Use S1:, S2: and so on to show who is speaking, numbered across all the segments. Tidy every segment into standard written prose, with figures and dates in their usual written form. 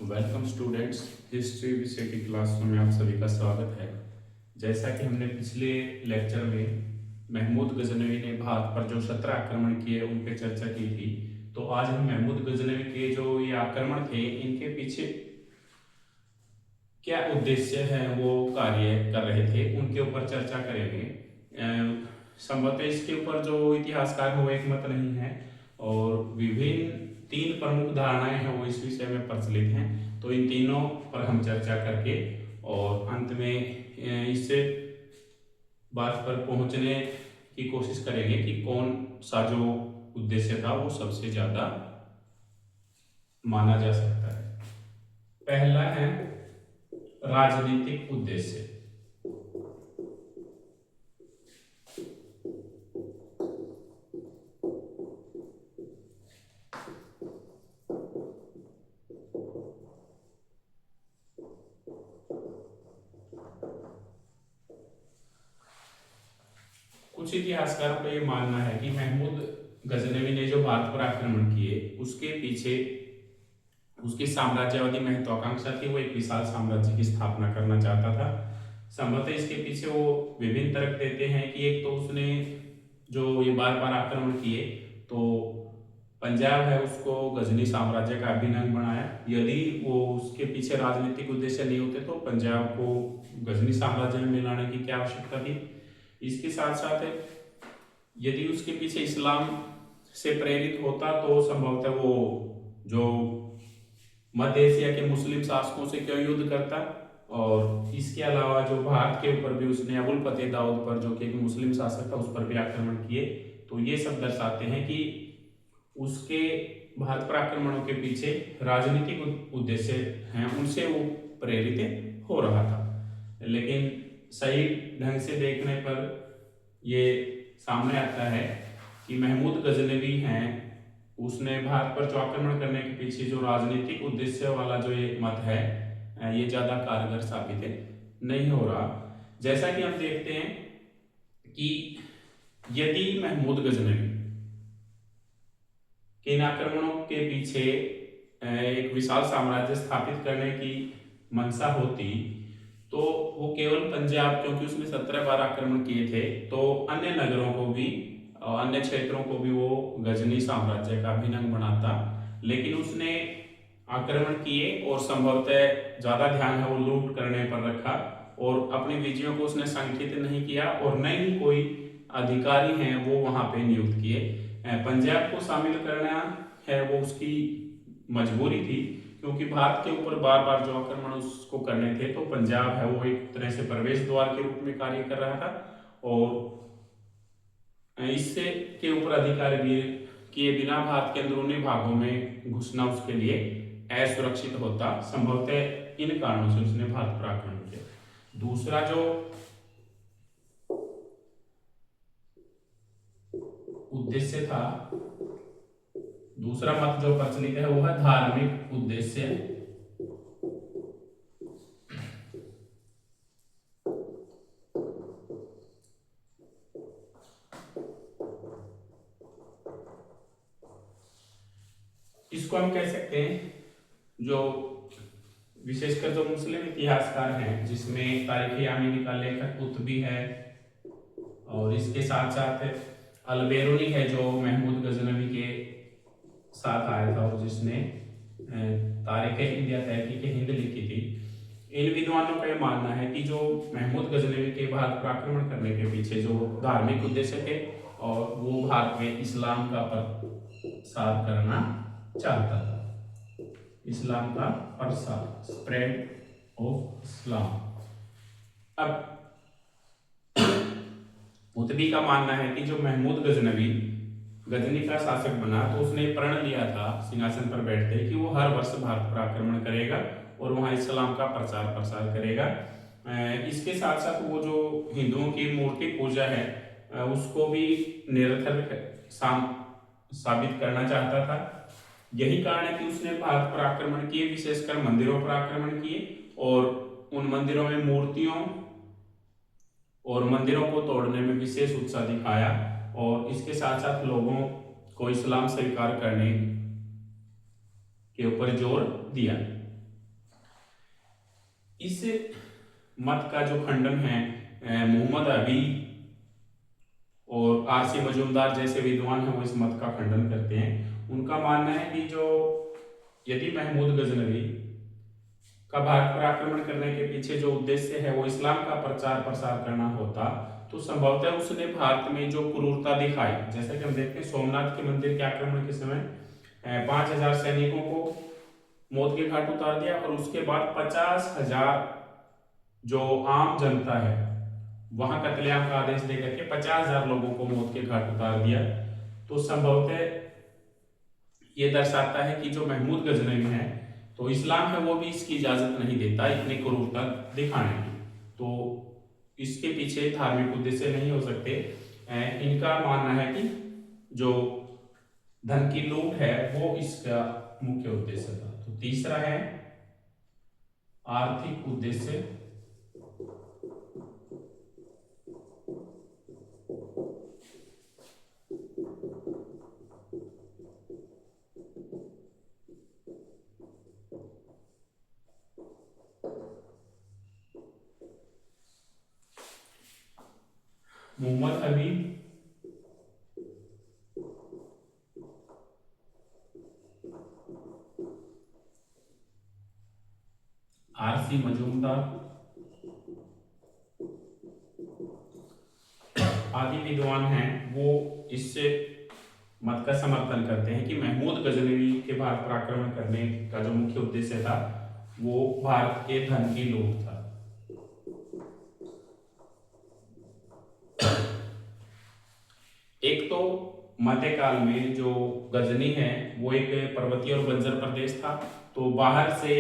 S1: Welcome students. History विषय की class में आप सभी का स्वागत है। जैसा कि हमने पिछले लेक्चर में महमूद गजनवी ने भारत पर जो 17 आक्रमण किए उन पे चर्चा की थी, तो आज हम महमूद गजनवी के जो ये आक्रमण थे इनके पीछे क्या उद्देश्य है वो कार्य कर रहे थे उनके ऊपर चर्चा करेंगे। संभवतः इसके ऊपर जो इतिहासकार है वो एक मत नहीं है और विभिन्न तीन प्रमुख धारणाएं हैं वो इस विषय में प्रचलित हैं। तो इन तीनों पर हम चर्चा करके और अंत में इससे बात पर पहुंचने की कोशिश करेंगे कि कौन सा जो उद्देश्य था वो सबसे ज्यादा माना जा सकता है। पहला है राजनीतिक उद्देश्य। कुछ इतिहासकारों का यह मानना है कि महमूद गजनवी ने जो भारत पर आक्रमण किए उसके पीछे उसकी साम्राज्यवादी महत्वाकांक्षा थी। वो एक विशाल साम्राज्य की स्थापना करना चाहता था। संभवतः इसके पीछे वो विभिन्न तर्क देते हैं कि एक तो उसने जो ये बार बार आक्रमण किए तो पंजाब है उसको गजनी साम्राज्य का अभिन्न अंग बनाया। यदि वो उसके पीछे राजनीतिक उद्देश्य नहीं होते तो पंजाब को गजनी साम्राज्य में मिलाने की क्या आवश्यकता थी। इसके साथ साथ यदि उसके पीछे इस्लाम से प्रेरित होता तो संभवतः वो जो मध्य एशिया के मुस्लिम शासकों से क्यों युद्ध करता। और इसके अलावा जो भारत के ऊपर भी उसने अबुल फतेह दाऊद पर जो कि एक मुस्लिम शासक था उस पर भी आक्रमण किए। तो ये सब दर्शाते हैं कि उसके भारत पर आक्रमणों के पीछे राजनीतिक उद्देश्य हैं, उनसे वो प्रेरित हो रहा था। लेकिन सही ढंग से देखने पर ये सामने आता है कि महमूद गजनवी हैं उसने भारत पर जो आक्रमण करने के पीछे जो राजनीतिक उद्देश्य वाला जो ये मत है ये ज्यादा कारगर साबित नहीं हो रहा। जैसा कि हम देखते हैं कि यदि महमूद गजनवी के इन आक्रमणों के पीछे एक विशाल साम्राज्य स्थापित करने की मंशा होती तो वो केवल पंजाब, क्योंकि उसने 17 बार आक्रमण किए थे, तो अन्य नगरों को भी अन्य क्षेत्रों को भी वो गजनी साम्राज्य का अभिन्न अंग बनाता। लेकिन उसने आक्रमण किए और संभवतः ज्यादा ध्यान है वो लूट करने पर रखा और अपनी विजयों को उसने संगठित नहीं किया और न ही कोई अधिकारी हैं वो वहां पे नियुक्त किए। पंजाब को शामिल करना है वो उसकी मजबूरी थी, क्योंकि भारत के ऊपर बार बार जो आक्रमण उसको करने थे तो पंजाब है वो एक तरह से प्रवेश द्वार के रूप में कार्य कर रहा था और इससे के ऊपर अधिकार भी किए बिना भारत के अंदरूनी भागों में घुसना उसके लिए असुरक्षित होता। संभवतः इन कारणों से उसने भारत पर आक्रमण किया। दूसरा जो उद्देश्य था, दूसरा मत जो प्रचलित है वो है धार्मिक उद्देश्य। इसको हम कह सकते हैं जो विशेषकर जो मुस्लिम इतिहासकार हैं जिसमें तारीख यामीनी का लेखक कुतुबी है और इसके साथ साथ अलबेरुनी है जो महमूद गजनवी के साथ आया था और जिसने तारीख हिंद या तहकीक हिंद लिखी थी। इन विद्वानों का यह मानना है कि जो महमूद गजनवी के भारत पर आक्रमण करने के पीछे जो धार्मिक उद्देश्य थे और वो भारत में इस्लाम का प्रसार करना चाहता था। इस्लाम का प्रसार, स्प्रेड ऑफ इस्लाम। अब कुतुबी का मानना है कि जो महमूद गजनवी गजनी का शासक बना तो उसने प्रण लिया था सिंहासन पर बैठते कि वो हर वर्ष भारत पर आक्रमण करेगा और वहां इस्लाम का प्रचार प्रसार करेगा। इसके साथ साथ वो जो हिंदुओं की मूर्ति पूजा है उसको भी निरर्थक साबित करना चाहता था। यही कारण है कि उसने भारत पर आक्रमण किए, विशेषकर मंदिरों पर आक्रमण किए और उन मंदिरों में मूर्तियों और मंदिरों को तोड़ने में विशेष उत्साह दिखाया और इसके साथ साथ लोगों को इस्लाम स्वीकार करने के ऊपर जोर दिया। इस मत का जो खंडन है मोहम्मद अली और आरसी मजूमदार जैसे विद्वान हैं वो इस मत का खंडन करते हैं। उनका मानना है कि जो यदि महमूद गजनवी का भारत पर आक्रमण करने के पीछे जो उद्देश्य है वो इस्लाम का प्रचार प्रसार करना होता, तो संभवतः उसने भारत में जो क्रूरता दिखाई, जैसा कि हम देखते हैं सोमनाथ के मंदिर के आक्रमण के समय 5,000 सैनिकों को मौत के घाट उतार दिया और उसके बाद 50,000 जो आम जनता है वहां कत्लेआम का आदेश देकर के 50,000 लोगों को मौत के घाट उतार दिया। तो संभवतः ये दर्शाता है कि जो महमूद गजनवी है तो इस्लाम है वो भी इसकी इजाजत नहीं देता इतनी क्रूरता दिखाने की, तो इसके पीछे धार्मिक उद्देश्य नहीं हो सकते। इनका मानना है कि जो धन की लूट है वो इसका मुख्य उद्देश्य था। तो तीसरा है आर्थिक उद्देश्य। मोहम्मद हबीब आरसी मजूमदार आदि विद्वान हैं वो इससे मत का समर्थन करते हैं कि महमूद गजनवी के भारत पर आक्रमण करने का जो मुख्य उद्देश्य था वो भारत के धन की लूट था। एक तो मध्यकाल में जो गजनी है वो एक पर्वतीय और बंजर प्रदेश था, तो बाहर से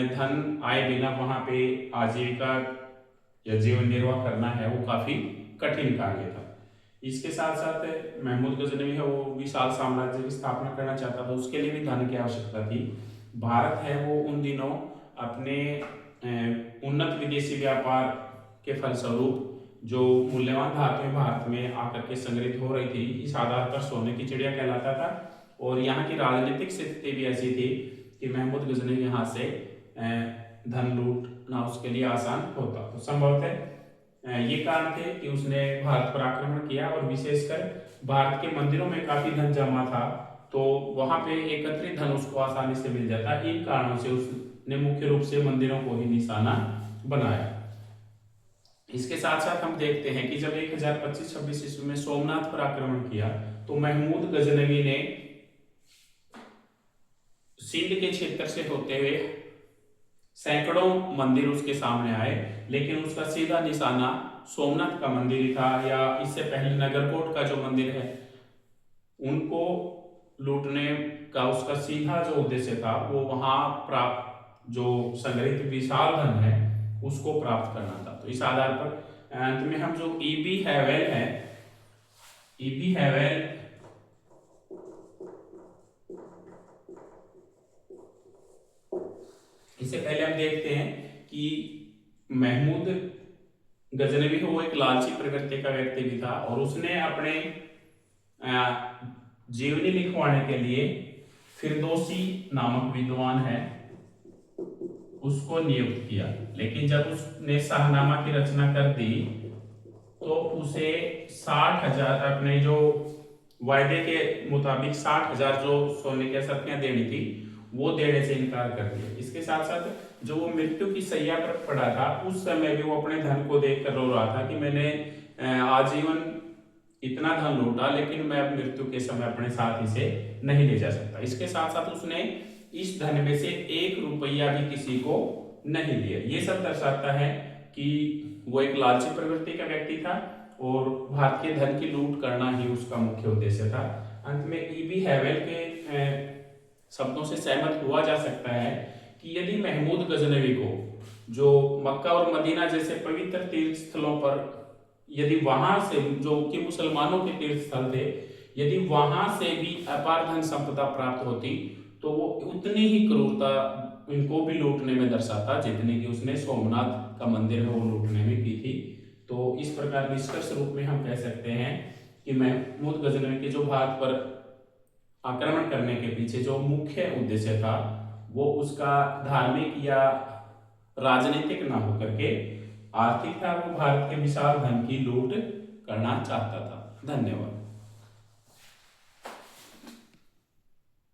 S1: धन आए बिना वहां पे आजीविका या जीवन निर्वाह करना है वो काफी कठिन कार्य था। इसके साथ साथ महमूद गजनवी है वो विशाल साम्राज्य की स्थापना करना चाहता था, उसके लिए भी धन की आवश्यकता थी। भारत है वो उन दिनों अपने उन्नत विदेशी व्यापार के फलस्वरूप जो मूल्यवान धातुएं भारत में आकर के संग्रहित हो रही थी, इस आधार पर सोने की चिड़िया कहलाता था। और यहाँ की राजनीतिक स्थिति भी ऐसी थी कि महमूद गजनवी यहाँ से धन लूटना उसके लिए आसान होता। तो संभवतः ये कारण थे कि उसने भारत पर आक्रमण किया और विशेषकर भारत के मंदिरों में काफी धन जमा था, तो वहां पे एकत्रित धन उसको आसानी से मिल जाता। इन कारणों से उसने मुख्य रूप से मंदिरों को ही निशाना बनाया। इसके साथ साथ हम देखते हैं कि जब 1025-26 ईस्वी में सोमनाथ पर आक्रमण किया तो महमूद गजनवी ने सिंध के क्षेत्र से होते हुए सैकड़ों मंदिर उसके सामने आए, लेकिन उसका सीधा निशाना सोमनाथ का मंदिर ही था, या इससे पहले नगरकोट का जो मंदिर है उनको लूटने का उसका सीधा जो उद्देश्य था वो वहां प्राप्त जो संग्रहित विशाल धन है उसको प्राप्त करना था। तो इस आधार पर अंत में हम जो ईबी हैवेल है, ईबी हैवेल इससे पहले हम देखते हैं कि महमूद गजनवी वो एक लालची प्रकृति का व्यक्ति भी था और उसने अपने जीवनी लिखवाने के लिए फिरदौसी नामक विद्वान है उसको नियुक्त किया, लेकिन जब उसने शाहनामा की रचना कर दी तो उसे 60,000 अपने जो वायदे के मुताबिक 60,000 जो सोने की असरफियां देनी थी वो देने से इनकार कर दिया। इसके साथ साथ जो वो मृत्यु की सैया पर पड़ा था उस समय भी वो अपने धन को देखकर रो रहा था कि मैंने आजीवन इतना धन लूटा लेकिन मैं अब मृत्यु के समय अपने साथ इसे नहीं ले जा सकता। इसके साथ साथ उसने इस धन में से 1 रुपया भी किसी को नहीं दिया। ये सब दर्शाता है कि वो एक लालची प्रवृत्ति का व्यक्ति था और भारत के धन की लूट करना ही उसका मुख्य उद्देश्य था। अंत में ईबी हैवेल के शब्दों से सहमत हुआ जा सकता है कि यदि महमूद गजनवी को जो मक्का और मदीना जैसे पवित्र तीर्थ स्थलों पर यदि वहां से जो कि मुसलमानों के तीर्थ स्थल थे यदि वहां से भी अपार धन संपदा प्राप्त होती तो वो उतनी ही क्रूरता इनको भी लूटने में दर्शाता जितनी कि उसने सोमनाथ का मंदिर है वो लूटने में की थी। तो इस प्रकार निष्कर्ष रूप में हम कह सकते हैं कि महमूद गजनवी के जो भारत पर आक्रमण करने के पीछे जो मुख्य उद्देश्य था वो उसका धार्मिक या राजनीतिक ना होकर के आर्थिक था। वो भारत के विशाल धन की लूट करना चाहता था। धन्यवाद।